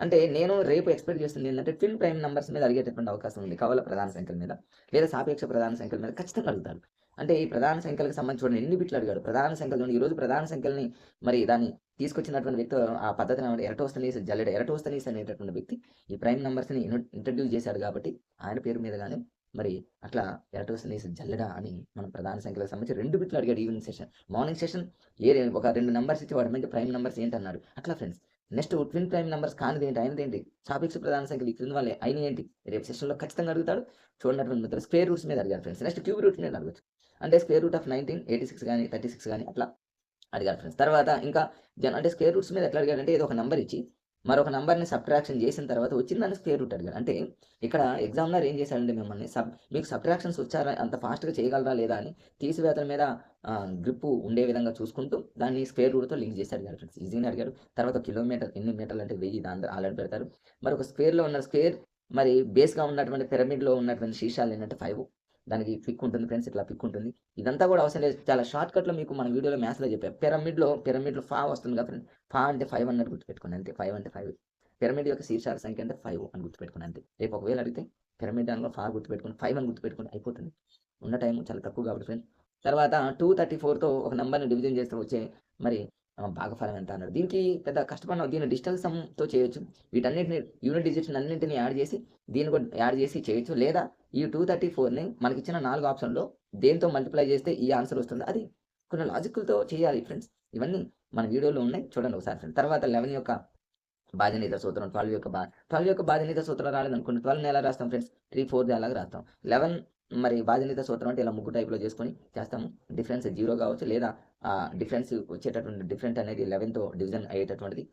అంటే నేను రేపు ఎక్స్‌పెక్ట్ చేస్తుంది ఏందంటే, ట్విన్ ప్రైమ్ నంబర్స్ మీద అడిగేటటువంటి అవకాశం ఉంది. కవల ప్రధాన సంఖ్యల మీద, లేదా సాపేక్ష ప్రధాన సంఖ్యల మీద ఖచ్చితంగా అడుగుతాడు. అంటే ఈ ప్రధాన సంఖ్యలకు సంబంధించి చూడండి ఎన్ని బిట్లు అడిగాడు. ప్రధాన సంఖ్యలు చూడండి ఈరోజు ప్రధాన సంఖ్యలని మరి దాన్ని తీసుకొచ్చినటువంటి వ్యక్తి ఆ పద్ధతిని ఏమంటే ఎరటోస్తనీస్ అనేటటువంటి వ్యక్తి ఈ ప్రైమ్ నంబర్స్‌ని ఇంట్రొడ్యూస్ చేశాడు కాబట్టి ఆయన పేరు మీదగానే మరి అట్లా ఎరటోస్తనీస్ జల్లెడ అని మనం ప్రధాన సంఖ్యలకు సంబంధించి 2 బిట్లు అడిగాడు ఈవినింగ్ సెషన్. మార్నింగ్ సెషన్ ఒక 2 నంబర్స్ ఇచ్చి వాటి మీద ప్రైమ్ నంబర్స్ ఏంటన్నాడు. అట్లా friends. Next twin prime numbers కానిదేంటి, అయినదేంటి, సాపేక్ష ప్రధాన సంఖ్యలు ఈ క్రింది వాళ్ళే అయినయి ఏంటి, రేపు సెషన్‌లో ఖచ్చితంగా అడుగుతాడు. చూడనటువంటి మిత్రులు స్క్వేర్ రూట్స్ మీద అడిగారు ఫ్రెండ్స్. నెక్స్ట్ క్యూబ్ రూట్స్ మీద అడగొచ్చు. అంటే స్క్వేర్ రూట్ ఆఫ్ 19, 86 గాని, 36 గాని అట్లా అడిగారు ఫ్రెండ్స్. తర్వాత ఇంకా అంటే స్క్వేర్ రూట్స్ మీద ఎట్లా అడిగాడంటే ఏదో ఒక నంబర్ ఇచ్చి మరొక నంబర్‌ని సబ్ట్రాక్షన్ చేసిన తర్వాత వచ్చిందాన్ని స్క్వేర్ రూట్ అడిగాడు. అంటే ఇక్కడ ఎగ్జామినర్ ఏం చేశాడంటే మిమ్మల్ని మీకు సబ్ట్రాక్షన్స్ వచ్చారా అంత ఫాస్ట్‌గా చేయగలరా లేదా అని తీసివేతల మీద గ్రిప్పు ఉండే విధంగా చూసుకుంటూ దాన్ని స్క్వేర్ రూట్‌తో లింక్ చేసి అడిగాడు ఫ్రెండ్స్. ఈజీగానే అడిగాడు. తర్వాత కిలోమీటర్ ఎన్ని మీటర్లు అంటే 1000 దాని ఆల్రెడీ పెడతారు. మరొక స్క్వేర్‌లో ఉన్న స్క్వేర్ మరి బేస్‌గా ఉన్నటువంటి పిరమిడ్‌లో ఉన్నటువంటి శీర్షాలు ఏంటంటే 5 దానికి పిక్ ఉంటుంది ఫ్రెండ్స్. ఇట్లా పిక్ ఉంటుంది. ఇదంతా కూడా అవసరం లేదు. చాలా షార్ట్‌కట్‌లో మీకు మన వీడియోలో మ్యాథ్స్‌లో చెప్పా. పిరమిడ్‌లో ఫా వస్తుంది కదా ఫ్రెండ్స్. ఫా అంటే 5 అన్నట్టు గుర్తుపెట్టుకోండి అంతే. 5 అంటే 5. పిరమిడ్ యొక్క శీర్షాల సంఖ్య అంటే 5 అని గుర్తుపెట్టుకోండి అంతే. రేపు ఒకవేళ అడిగితే పిరమిడ్ దానిలో ఫా గుర్తుపెట్టుకొని 5 అని గుర్తుపెట్టుకోండి అయిపోతుంది. ఉన్న టైం చాలా తక్కువ కాబట్టి ఫ్రెండ్స్. తర్వాత 234తో ఒక నంబర్‌ని డివిజన్ చేస్తే వచ్చే మరి భాగఫలం ఎంత అన్నాడు. దీనికి పెద్ద కష్టపడిన దీన్ని డిజిటల్ సమ్‌తో చేయొచ్చు. వీటన్నిటిని యూనిట్ డిజిట్స్ అన్నింటిని యాడ్ చేసి దీన్ని కూడా యాడ్ చేసి చేయొచ్చు. లేదా ఈ 234ని మనకిచ్చిన 4 ఆప్షన్‌లో దేనితో మల్టిప్లై చేస్తే ఈ ఆన్సర్ వస్తుంది. అది కొన్ని లాజిక్‌లతో చేయాలి ఫ్రెండ్స్. ఇవన్నీ మన వీడియోలో ఉన్నాయి. చూడండి ఒకసారి ఫ్రెండ్స్. తర్వాత 11 యొక్క భాజనీయత సూత్రం, 12 యొక్క భాజనీయత సూత్రం రాలేదనుకోండి. 12ని ఎలా రాస్తాం ఫ్రెండ్స్? 3, 4 అలాగా రాస్తాం. 11 మరి భాజనీయత సూత్రం అంటే ఇలా ముగ్గు టైప్‌లో చేసుకొని చేస్తాము. డిఫరెన్స్ 0 కావచ్చు లేదా డిఫరెన్స్ వచ్చేటటువంటి డిఫరెంట్ అనేది 11తో డివిజన్ అయ్యేటటువంటిది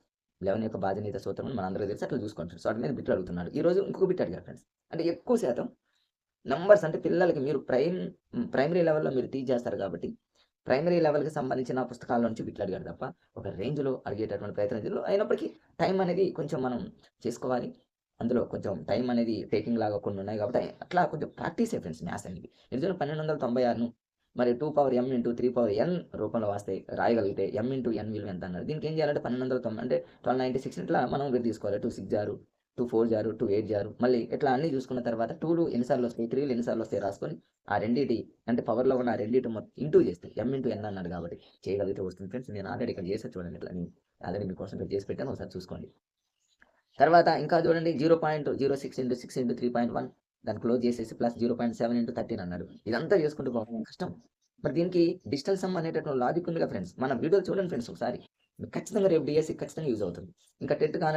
11 యొక్క భాజనీయత సూత్రం అని మనందరికీ తెలుసు. అట్లా చూసుకోండి ఫ్రెండ్స్. వాటి మీద బిట్లు అడుగుతున్నాడు. ఈరోజు ఇంకొక బిట్ అడిగాడు ఫ్రెండ్స్. అంటే ఎక్కువ శాతం నంబర్స్ అంటే పిల్లలకి మీరు ప్రైమరీ లెవెల్‌లో మీరు టీచ్ చేస్తారు కాబట్టి ప్రైమరీ లెవెల్‌కి సంబంధించిన పుస్తకాల నుంచి బిట్లు అడిగాడు తప్ప, ఒక రేంజ్‌లో అడిగేటటువంటి ప్రయత్నం చేయలేదు. అయినప్పటికీ టైం అనేది కొంచెం మనం చేసుకోవాలి. అందులో కొంచెం టైం అనేది టేకింగ్ లాగా కొన్ని ఉన్నాయి కాబట్టి అట్లా కొంచెం ప్రాక్టీసే ఫ్రెండ్స్ మ్యాథ్స్ అనేది. నిజంగా 1296ను మరి 2 power m into 3 power n రూపంలో రాయగలిగితే m ఇంటూ n విలువ ఎంత అన్నారు. దీనికి ఏం చేయాలంటే 1290 అంటే 1296 ఇట్లా మనం తీసుకోవాలి. 2 6 జారు, 2 4 జారు, 2 8 జారు మళ్ళీ ఇట్లా అన్నీ చూసుకున్న తర్వాత 2లు ఎన్నిసార్లు వస్తాయి, 3లు ఎన్నిసార్లు వస్తాయి రాసుకొని ఆ రెండిటి అంటే పవర్‌లో ఉన్న ఆ రెండిటి మొత్తం ఇంటూ చేస్తే m ఇంటూ n అన్నాడు కాబట్టి చేయగలిగితే వస్తుంది ఫ్రెండ్స్. నేను ఆల్రెడీ ఇక్కడ చేసా చూడండి ఇట్లా నేను ఆల్రెడీ మీకోసం ఇక్కడ చేసి పెట్టాను ఒకసారి చూసుకోండి. తర్వాత ఇంకా చూడండి 0.06 ఇంటూ 6 ఇంటూ 3.1 దాన్ని క్లోజ్ చేసేసి ప్లస్ 0.7 ఇంటూ 13 అన్నాడు. ఇదంతా చేసుకుంటూ పోవడం కష్టం. మరి దీనికి డిజిటల్ సమ్ అనేటటువంటి లాజిక్ ఉంది కదా ఫ్రెండ్స్. మన వీడియోలు చూడండి ఫ్రెండ్స్ ఒకసారి. ఖచ్చితంగా రేపు డీఎస్సీ ఖచ్చితంగా యూజ్ అవుతుంది. ఇంకా టెట్ కానటువంటి